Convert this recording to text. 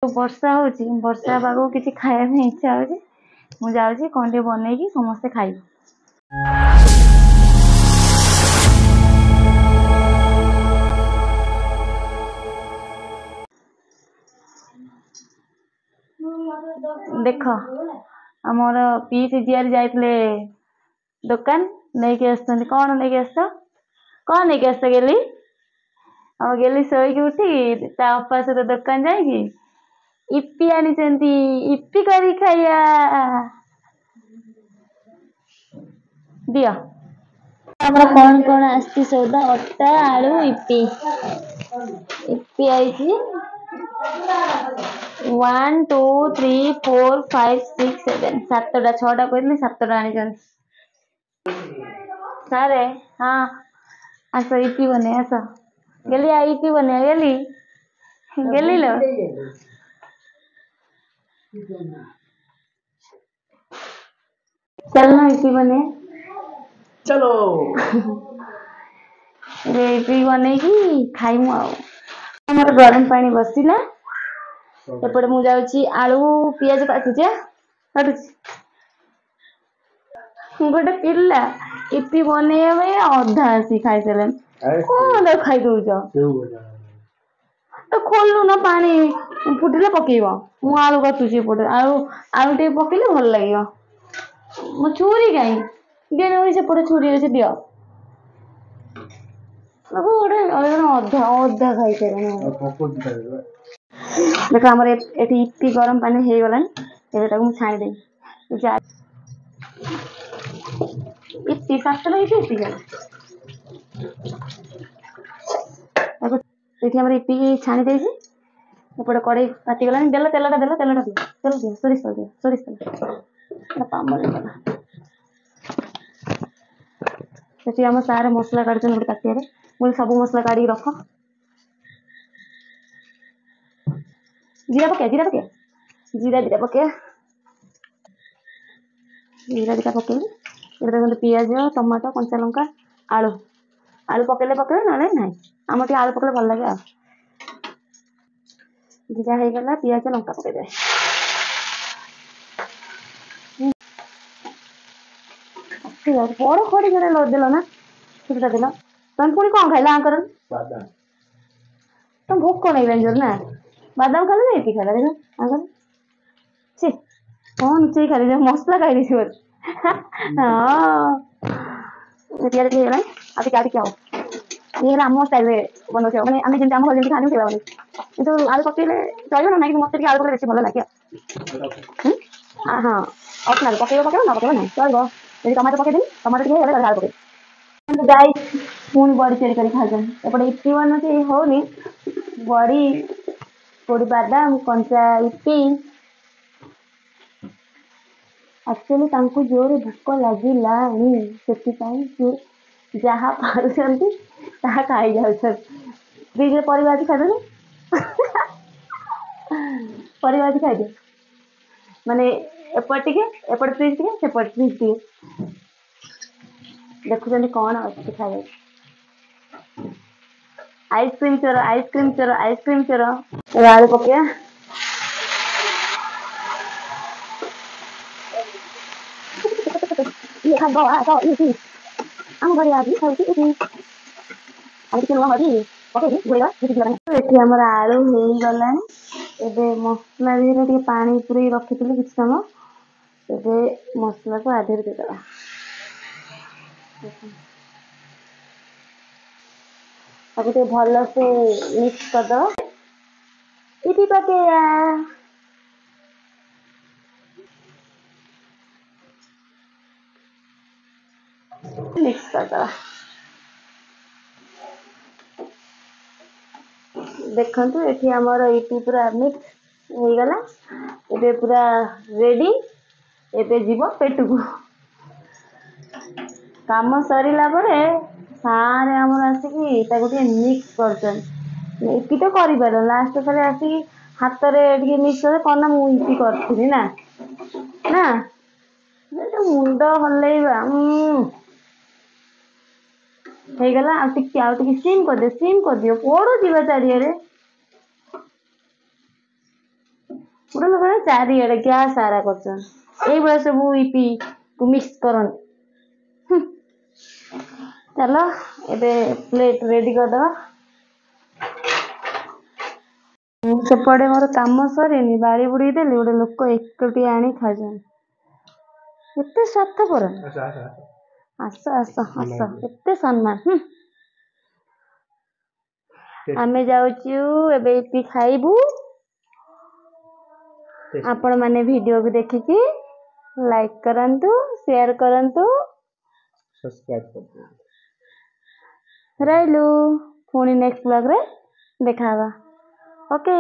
ବର୍ଷା ହଉଛି, ବର୍ଷା ପାଗକୁ କିଛି ଖାଇବା ପାଇଁ ଇଚ୍ଛା ହଉଛି। ମୁଁ ଯାଉଛି କଣ ଟିକେ ବନେଇକି ସମସ୍ତେ ଖାଇବୁ। ଦେଖ ଆମର ପିଇସି ଝିଆରୀ ଯାଇଥିଲେ ଦୋକାନ ନେଇକି ଆସିଛନ୍ତି। କଣ ନେଇକି ଆସିଛ? କଣ ନେଇକି ଆସିଛ ଗେଲି? ଆଉ ଗେଲି ଶୋଇକି ଉଠି ତା ଅପା ସହିତ ଦୋକାନ ଯାଇକି ଇପି ଆଣିଛନ୍ତି। ଇପି କରି ଖାଇବା। ଦିଅ ଆମର କଣ କଣ ଆସିଛି ସଉଦା? ଅଟା, ଆଳୁ, ଇପି। ଇପି ଆଇଛି 1 2 3 4 5 6 7 ସାତଟା, 6ଟା କହିଥିଲି 7ଟା ଆଣିଛନ୍ତି। ସାରେ ହଁ ଆସ ଇପି ବନେଇ ଆସ। ଗେଲି ଇପି ବନେଇ ଗେଲି ଗେଲିଲୋ ଚାଲୁନ ଇପି ବନେଇ। चलो ଇପି ବନେଇକି ଖାଇମୁ। ଆଉ ଆମର ଗରମ ପାଣି ବସିଲା। ଏପଟେ ମୁଁ ଯାଉଛି ଆଳୁ ପିଆଜ କାଟୁଛି। ଗୋଟେ ପିଲା ଇପି ବନେଇବା ପାଇଁ ଅଧା ଆସି ଖାଇସାରିଲାଣି। କଣ ତାକୁ ଖାଇ ଦଉଛ? ତ ଖୋଲୁନ, ପାଣି ଫୁଟିଲେ ପକେଇବ। ମୁଁ ଆଳୁ କାଟୁଛି ଏପଟେ। ଆଳୁ ଟିକେ ପକେଇଲେ ଭଲ ଲାଗିବ। ମୋ ଛୁରୀ କାଇଁ ଦିଅ, ସେପଟେ ଛୁରୀ ଅଛି ଦିଅ। ଗୋଟେ ଅଧା ଖାଇସାରିଲାଣି। ଦେଖ ଆମର ଏଠି ଇପି ଗରମ ପାଣି ହେଇଗଲାଣି। ଏବେ ତାକୁ ମୁଁ ଛାଣିଦେବି। ଇପି 7ଟା ଇପି ଏଠି ଆମର ଇପି ଛାଣି ଦେଇଛି। ଏପଟେ କଡେଇ ତାତିଗଲାଣି। ତେଲଟା ଦିଅ। ସୋରିଷ ତେଲ। ସେଠି ଆମ ସାର୍ ମସଲା କାଢୁଛନ୍ତି ଗୋଟେ ତାଟିଆରେ। ମୁଁ ସବୁ ମସଲା କାଢିକି ରଖ। ଜିରା ପକେଇବା। ଜିରା ଦିଟା ପକେଇବା। ଏଥିରେ ପିଆଜ, ଟମାଟୋ, କଞ୍ଚା ଲଙ୍କା, ଆଳୁ ପକେଇଲେ ପକେଇବେ, ନହେଲେ ନାହିଁ। ଆମର ଟିକେ ଆଳୁ ପକେଇଲେ ଭଲ ଲାଗେ। ଆଉ ଜିରା ହେଇଗଲା, ପିଆଜ ଲଙ୍କା ପକେଇଦେବେ। ବଡ ଖଡି ଦେଲ ନା, ଛୋଟଟା ଦେଲ। ତମେ ପୁଣି କଣ ଖାଇଲ? ଆଙ୍କର ତମ ଭୋକ ନାଗିଲାଣି ଜୋର ନା? ବାଦାମ ଖାଇଲ ନା ଇପି ଖାଇଲ? ଆଙ୍କର କଣ ଲୁଚେଇ ଖାଇଲ? ମସଲା ଖାଇଦେଇଛି ବୋଧେ। ପିଆଜ ହେଇଗଲାଣି। ଆଉ ଟିକେ ହବ। ଇଏ ହେଲା ଆମ ଷ୍ଟାଇଲରେ ବନଉଛ, ମାନେ ଆମେ ଯେମିତି ଆମ ଘରେ ଯେମିତି ଖାଆନ୍ତି ସେଇଭଳିଆ ବନେଇଛି। କିନ୍ତୁ ଆଳୁ ପକେଇଲେ ଚଳିବ ନା? କିନ୍ତୁ ମତେ ଟିକେ ଆଳୁ ପକେଇଲେ ବେଶୀ ଭଲ ଲାଗେ। ହଁ ଅପସନାଲ, ପକେଇବ ନ ପକେଇବ ନାହିଁ, ଚଳିବ। ଯଦି ଟମାଟୋ ପକେଇଦେବି, ଟମାଟୋ ଟିକେ ହେଇଗଲେ ଆଳୁ ପକେଇବି। ଗାଈ ପୁଣି ବଡି ତିଆରି କରି ଖାଉଛନ୍ତି। ଏପଟେ ଇପି ବନୁଛି, ହଉନି। ବଡି, ବାଦାମ, କଞ୍ଚା ଇପି। ଆକ୍ଚୁଆଲି ତାଙ୍କୁ ଜୋରେ ଭୋକ ଲାଗିଲାଣି, ସେଥିପାଇଁ ସେ ଯାହା ପାରୁଛନ୍ତି ତାହା ଖାଇଯାଉଛନ୍ତି। ଫ୍ରିଜରେ ପରିବା ଅଛି, ଖାଇଦେବେ। ପରିବା ଅଛି, ଖାଇଦିଅ। ମାନେ ଏପଟେ ଟିକେ, ଏପଟେ ଫ୍ରିଜ ଟିକେ, ସେପଟେ ଫ୍ରିଜ ଟିକେ। ଦେଖୁଛନ୍ତି କଣ ଅଛି ଖାଇବାକୁ। ଆଇସ୍କ୍ରିମ ଚୋର। ଏବେ ଆଳୁ ପକେଇବା। ଏଠି ଆମର ଆଳୁ ହେଇଗଲାଣି। ଏବେ ମସଲା ଦେହରେ ଟିକେ ପାଣି ପୁରେଇ ରଖିଥିଲି କିଛି ସମୟ। ଏବେ ମସଲାକୁ ଆ ଦେହରେ ଦେଇଦବା। ତାକୁ ଟିକେ ଭଲସେ ମିକ୍ସ କରିଦବା। ଇପି ପକେଇବା। ମିକ୍ସ କରିଦବା। ଦେଖନ୍ତୁ ଏଠି ଆମର ଇପି ପୁରା ମିକ୍ସ ହେଇଗଲା। ଏବେ ପୁରା ରେଡି। ଏବେ ଯିବ ପେଟକୁ। କାମ ସରିଲା ପରେ ସାରେ ଆମର ଆସିକି ତାକୁ ଟିକେ ମିକ୍ସ କରୁଛନ୍ତି। ଇପି ତ କରିପାରିଲ, ଲାଷ୍ଟ ଥରେ ଆସିକି ହାତରେ ଟିକେ ମିକ୍ସ କଲେ, କଣ ନା ମୁଁ ଇପି କରିଥିଲି ନା। ମୁଣ୍ଡ ହଲେଇବା। ହେଇଗଲା। ଆଉ ଟିକେ ସିମ୍ କରିଦିଅ, ପୋଡୁଯିବ ଚାରିଆଡେ। ଗୋଟେ ଲୋକ ଚାରିଆଡେ ଗ୍ୟାସ୍ ସାରା କରୁଛନ୍ତି ଏଇଭଳିଆ ସବୁ ଇପି କୁ ମିକ୍ସ କରନ୍ତି। ଚାଲ ଏବେ ପ୍ଲେଟ ରେଡି କରିଦବା। ସେପଟେ ମୋର କାମ ସରିନି ବାড়ି ବୁଡେଇ ଦେଲି ଗୋଟେ ଲୋକ ଏକଟି ଆଣି ଖାଇଛନ୍ତି। ଏତେ ସ୍ୱାର୍ଥପର। ଆସ ଆସ ଆସ ଏତେ ସମ୍ମାନ। ଆମେ ଯାଉଛୁ ଏବେ ଇପି ଖାଇବୁ। ଆପଣ ମାନେ ଭିଡିଓକୁ ଦେଖିକି ଲାଇକ୍ କରନ୍ତୁ, ସେୟାର କରନ୍ତୁ, सब्सक्राइब कर दो। ରହିଲୁ। ପୁଣି ନେକ୍ସଟ ବ୍ଲଗରେ ଦେଖା ହବା। ଓକେ।